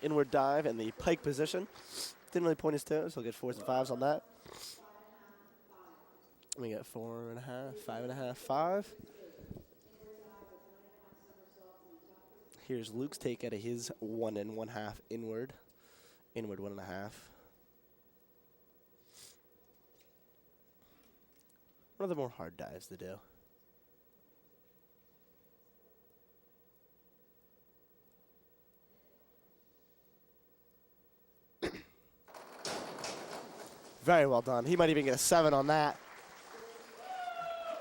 inward dive in the pike position. Didn't really point his toes. He'll get 4s and 5s on that. We got 4.5, 5.5, 5. Here's Luke's take out of his 1 1/2 inward. Inward 1.5. One of the more hard dives to do. Very well done. He might even get a 7 on that.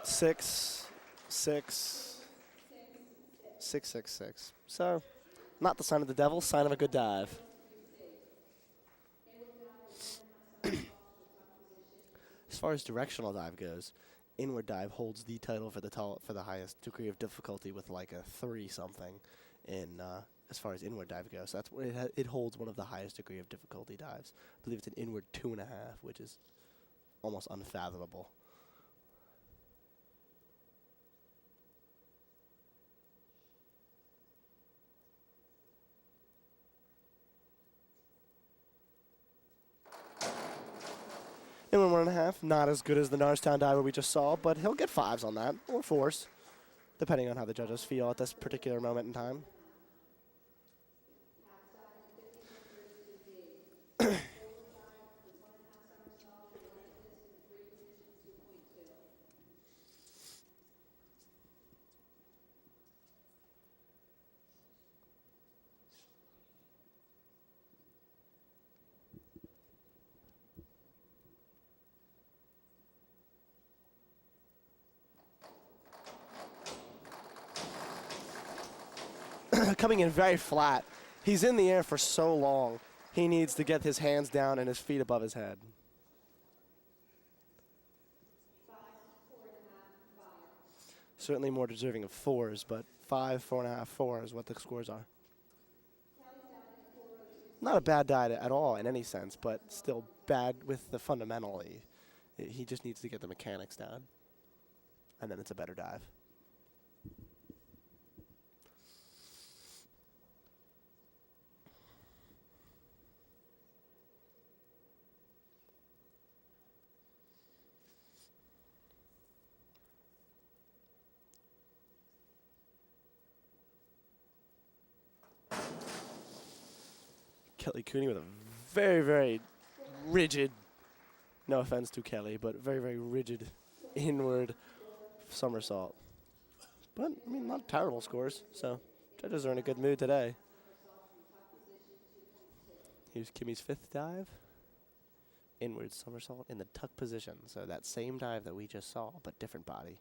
6, 6, 6, 6, 6. So, not the sign of the devil, sign of a good dive. As far as directional dive goes, inward dive holds the title for the highest degree of difficulty with like a 3 something in as far as inward dive goes. So that's what it holds one of the highest degree of difficulty dives. I believe it's an inward 2.5, which is almost unfathomable. Inward 1.5, not as good as the Norristown diver we just saw, but he'll get 5s on that, or 4s, depending on how the judges feel at this particular moment in time. Coming in very flat. He's in the air for so long. He needs to get his hands down and his feet above his head. Certainly more deserving of 4s, but 5, 4.5, 4 is what the scores are. Not a bad dive at all in any sense, but still bad with the fundamentally. He just needs to get the mechanics down, and then it's a better dive. Kelly Cooney with a very, very rigid, no offense to Kelly, but very, very rigid inward somersault. But, I mean, not terrible scores, so judges are in a good mood today. Here's Kimmy's 5th dive. Inward somersault in the tuck position. So that same dive that we just saw, but different body.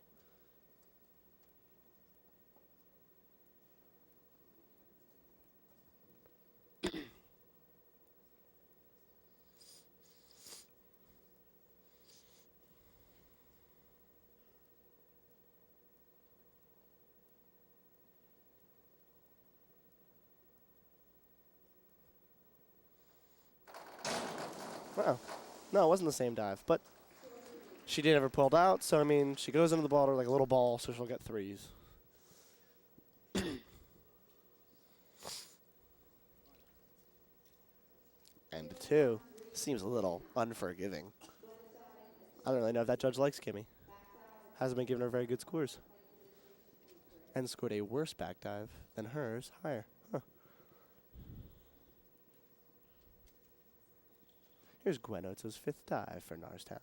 Wow. No, it wasn't the same dive, but she did have her pulled out, so I mean, she goes into the water like a little ball, so she'll get 3s. And 2 seems a little unforgiving. I don't really know if that judge likes Kimmy. Hasn't been giving her very good scores. And scored a worse back dive than hers, higher. Huh. Here's Gwen Oates' 5th dive for Norristown.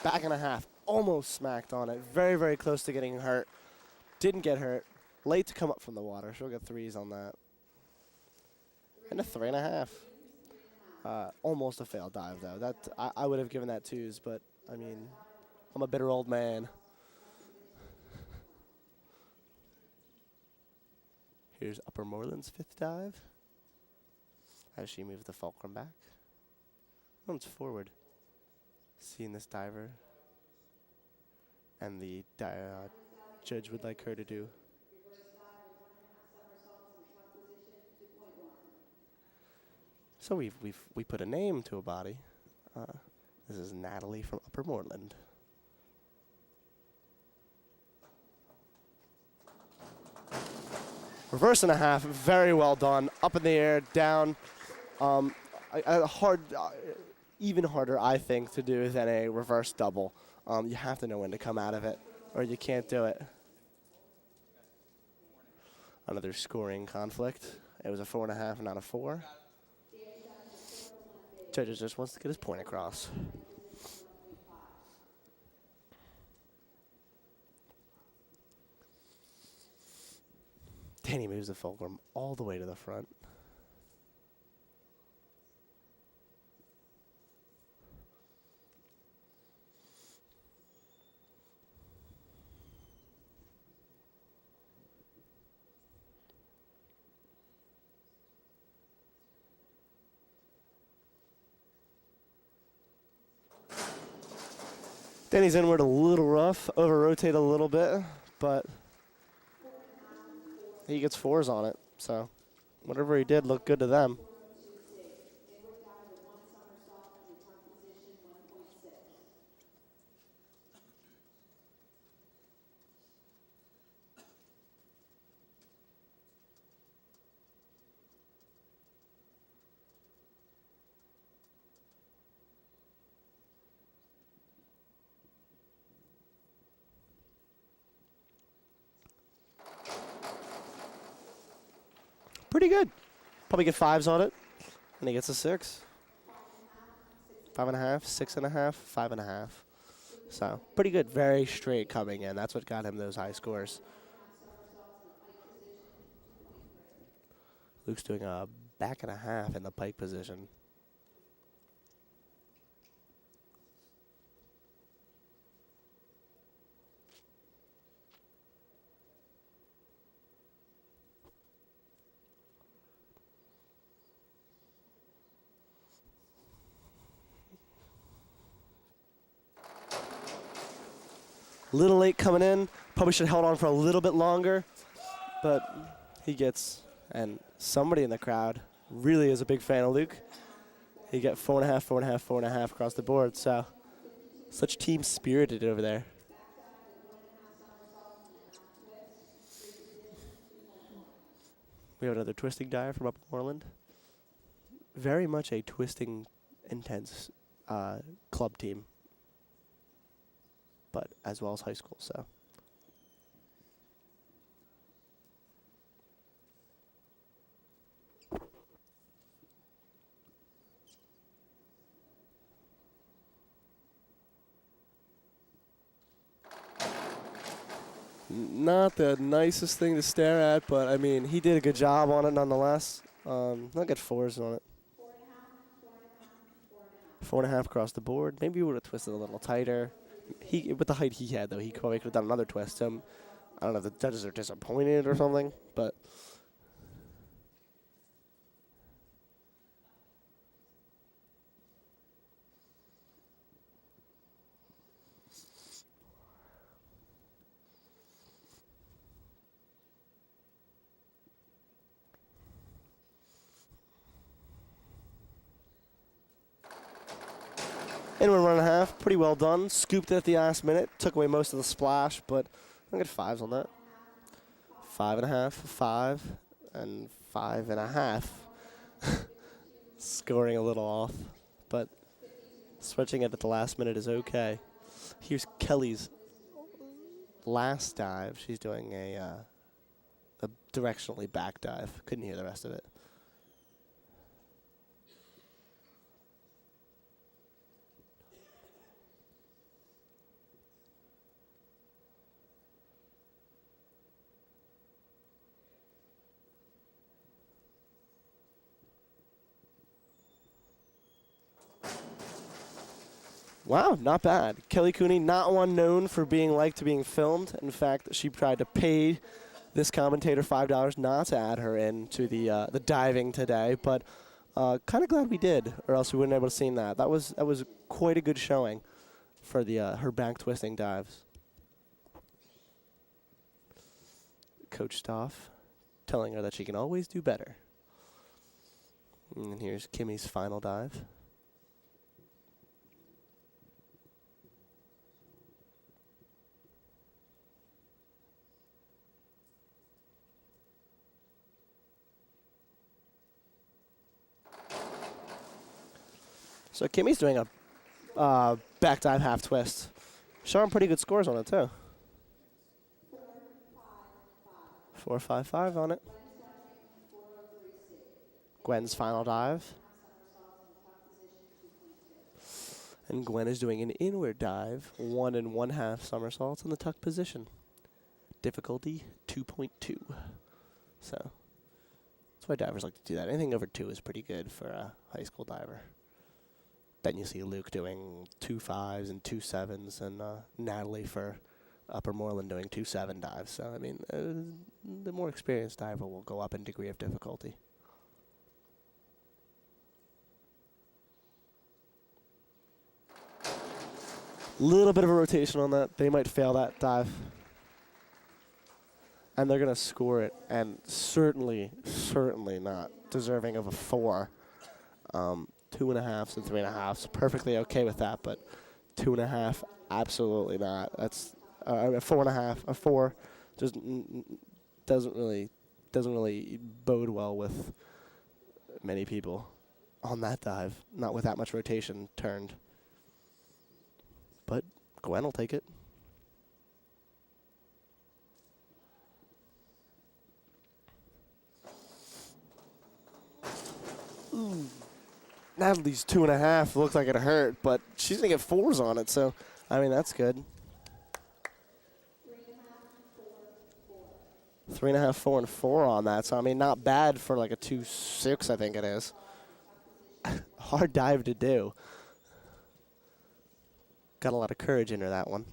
Back and a half, almost smacked on it. Very, very close to getting hurt. Didn't get hurt. Late to come up from the water. She'll get 3s on that. And a 3.5. Almost a failed dive, though. That I would have given that 2s, but, I mean, I'm a bitter old man. Here's Upper Moreland's 5th dive. as she moves the fulcrum back. Oh, it's forward. Seeing this diver. And the judge would like her to do. So we put a name to a body. This is Natalie from Upper Moreland. Reverse and a half, very well done. Up in the air, down. Even harder, I think, to do than a reverse double. You have to know when to come out of it, or you can't do it. Another scoring conflict. It was a 4.5, not a 4. Judges just wants to get his point across. Danny moves the fulcrum all the way to the front. Danny's inward a little rough, over-rotate a little bit, but he gets 4s on it. So whatever he did looked good to them. Pretty good. Probably get 5s on it, and he gets a 6. 5.5, 6.5, 5.5. So pretty good, very straight coming in. That's what got him those high scores. Luke's doing a back and a half in the pike position. Little late coming in. Probably should have held on for a little bit longer. But he gets, and somebody in the crowd really is a big fan of Luke. He got 4.5, 4.5, 4.5 across the board. So such team spirited over there. We have another twisting dive from Upper Moreland. Very much a twisting, intense club team, but as well as high school, so. Not the nicest thing to stare at, but I mean, he did a good job on it nonetheless. I'll get 4s on it. 4.5 across the board. Maybe he would have twisted a little tighter. With the height he had, though, he probably could have done another twist. I don't know if the judges are disappointed or something, but. Inward 1.5, pretty well done. Scooped it at the last minute, took away most of the splash, but I'll get 5s on that. 5.5, 5, and 5.5. Scoring a little off, but switching it at the last minute is okay. Here's Kelly's last dive. She's doing a directionally back dive. Couldn't hear the rest of it. Wow, not bad. Kelly Cooney, not one known for being liked to being filmed. In fact, she tried to pay this commentator $5 not to add her into the diving today. But Kind of glad we did, or else we wouldn't have able to see that. That was quite a good showing for the her back twisting dives. Coach Stoff telling her that she can always do better. And here's Kimmy's final dive. So Kimmy's doing a back dive half twist. Showing pretty good scores on it, too. 4.55 on it. Gwen's final dive. And Gwen is doing an inward dive, 1 1/2 somersaults in the tuck position. Difficulty 2.2. So that's why divers like to do that. Anything over 2 is pretty good for a high school diver. Then you see Luke doing 2.5s and 2.7s, and Natalie for Upper Moreland doing 2.7 dives. So, I mean, the more experienced diver will go up in degree of difficulty. Little bit of a rotation on that. They might fail that dive. And they're going to score it, and certainly not deserving of a 4. 2.5s and 3.5s, perfectly okay with that, but 2.5, absolutely not. That's a 4.5, a 4, just doesn't really bode well with many people on that dive. Not with that much rotation turned, but Gwen will take it. Ooh. Natalie's 2.5 looks like it hurt, but she's going to get 4s on it, so, I mean, that's good. 3.5, 4, and 4 on that, so, I mean, not bad for like a 2.6, I think it is. Hard dive to do. Got a lot of courage into that one.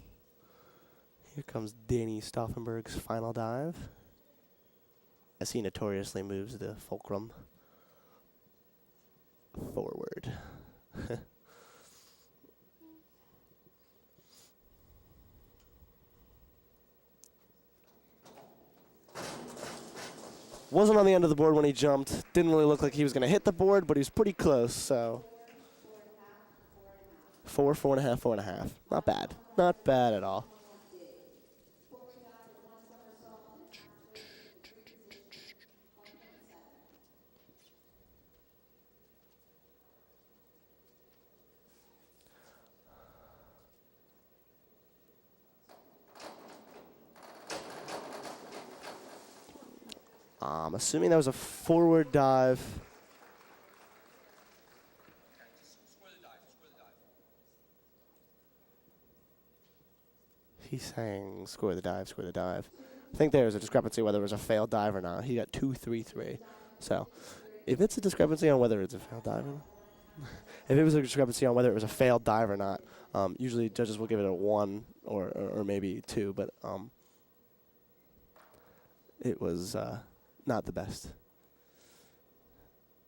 Here comes Danny Stauffenberg's final dive, as he notoriously moves the fulcrum forward. Wasn't on the end of the board when he jumped. Didn't really look like he was going to hit the board, but he was pretty close, so 4, 4.5, 4.5. Not bad. Not bad at all. I'm assuming that was a forward dive. He's saying score the dive, score the dive. I think there's a discrepancy whether it was a failed dive or not. He got 2, 3, 3. So if it's a discrepancy on whether it's a failed dive or not, if it was a discrepancy on whether it was a failed dive or not, usually judges will give it a 1 or maybe 2, but it was not the best.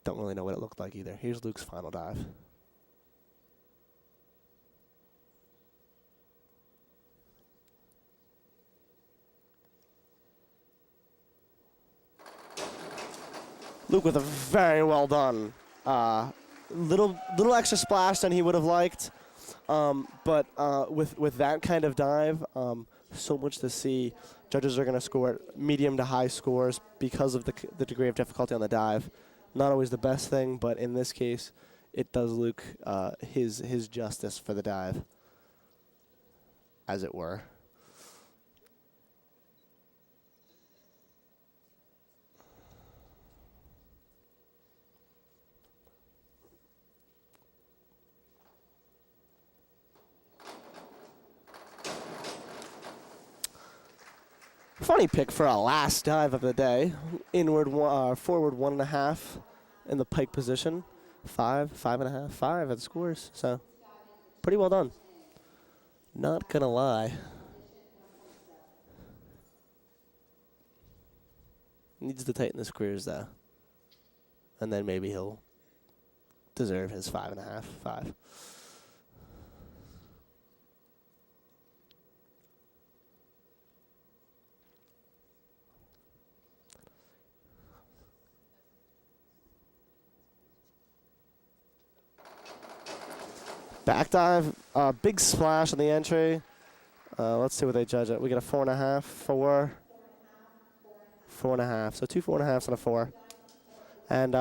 Don't really know what it looked like either. Here's Luke's final dive. Luke with a very well done. Little extra splash than he would have liked, but with that kind of dive, so much to see. Judges are going to score medium to high scores because of the degree of difficulty on the dive. Not always the best thing, but in this case, it does Luke his justice for the dive, as it were. Funny pick for a last dive of the day. Forward 1.5 in the pike position. 5, 5.5, 5 at the scores. So pretty well done. Not gonna lie. Needs to tighten the screws though, and then maybe he'll deserve his 5.5, 5. Back dive, big splash on the entry. Let's see what they judge it. We get a 4.5, 4, 4.5. So 2 4.5s and a 4. And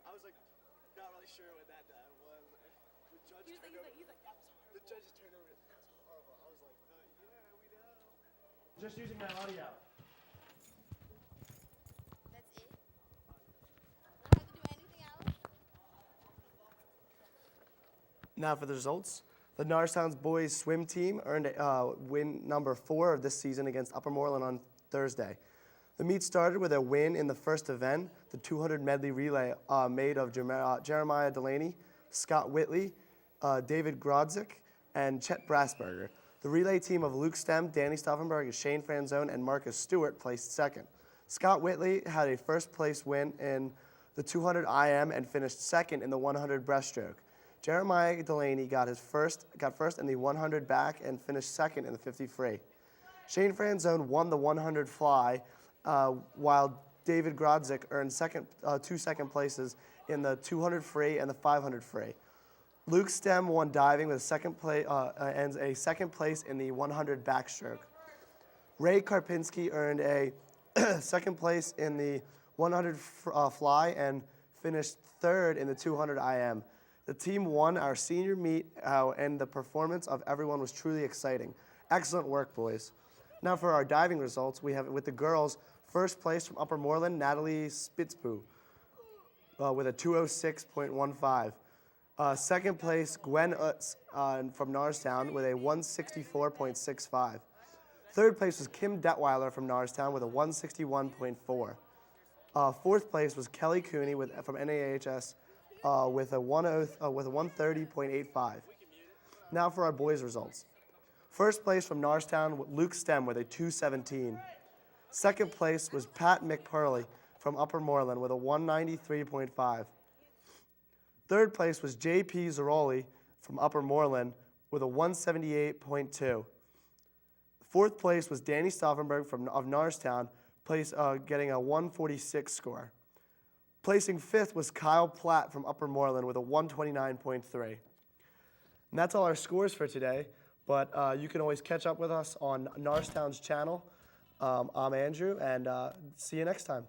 I was like, not really sure what that dive was. The judge turned over. He's like, that was horrible. The judge just turned over. That was horrible. I was like, yeah, we know. Just using my audio. That's it? I don't have to do anything else? Now for the results. The Norristown boys swim team earned win number 4 of this season against Upper Moreland on Thursday. The meet started with a win in the first event, the 200 medley relay made of Jeremiah Delaney, Scott Whitley, David Grodzik, and Chet Brassberger. The relay team of Luke Stem, Danny Stauffenberg, Shane Franzone, and Marcus Stewart placed second. Scott Whitley had a first place win in the 200 IM and finished second in the 100 breaststroke. Jeremiah Delaney got first in the 100 back and finished second in the 50 free. Shane Franzone won the 100 fly, while David Grodzik earned 2 second places in the 200 free and the 500 free. Luke Stem won diving with and a second place in the 100 backstroke. Ray Karpinski earned a second place in the 100 fly and finished third in the 200 IM. The team won our senior meet, and the performance of everyone was truly exciting. Excellent work, boys. Now for our diving results, we have with the girls, first place from Upper Moreland, Natalie Spitzbu, with a 206.15. Second place, Gwen Utz from Norristown with a 164.65. Third place was Kim Detweiler from Norristown with a 161.4. Fourth place was Kelly Cooney from NAHS with a 130.85. Now for our boys' results. First place from Norristown, Luke Stem with a 217. Second place was Pat McPurley from Upper Moreland with a 193.5. Third place was J.P. Zaroli from Upper Moreland with a 178.2. Fourth place was Danny Stauffenberg of Norristown, getting a 146 score. Placing fifth was Kyle Platt from Upper Moreland with a 129.3. And that's all our scores for today, but you can always catch up with us on Norristown's channel. I'm Andrew, and see you next time.